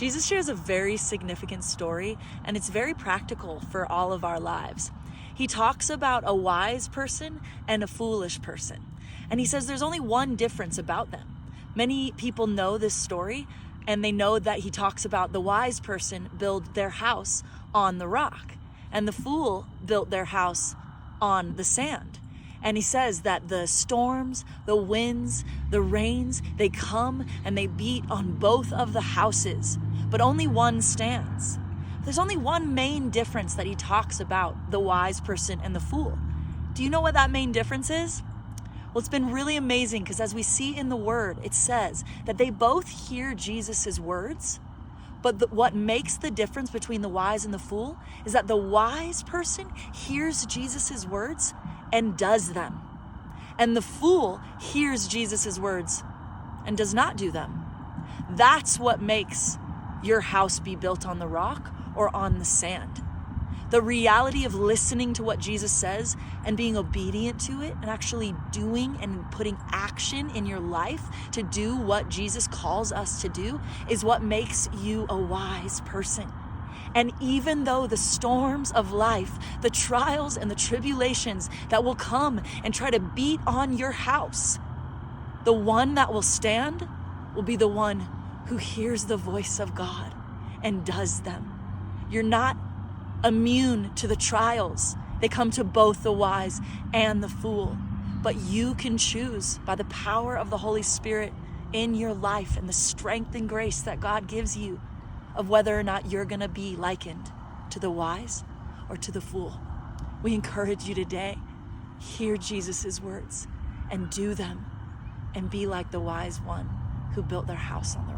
Jesus shares a very significant story, and it's very practical for all of our lives. He talks about a wise person and a foolish person, and he says there's only one difference about them. Many people know this story, and they know that he talks about the wise person built their house on the rock, and the fool built their house on the sand. And he says that the storms, the winds, the rains, they come and they beat on both of the houses, but only one stands. There's only one main difference that he talks about the wise person and the fool. Do you know what that main difference is? Well, it's been really amazing because as we see in the word, it says that they both hear Jesus's words, but what makes the difference between the wise and the fool is that the wise person hears Jesus's words and does them. And the fool hears Jesus's words and does not do them. That's what makes your house be built on the rock or on the sand. The reality of listening to what Jesus says and being obedient to it and actually doing and putting action in your life to do what Jesus calls us to do is what makes you a wise person. And even though the storms of life, the trials and the tribulations that will come and try to beat on your house, the one that will stand will be the one who hears the voice of God and does them. You're not immune to the trials. They come to both the wise and the fool. But you can choose by the power of the Holy Spirit in your life and the strength and grace that God gives you of whether or not you're going to be likened to the wise or to the fool. We encourage you today, hear Jesus's words and do them and be like the wise one who built their house on the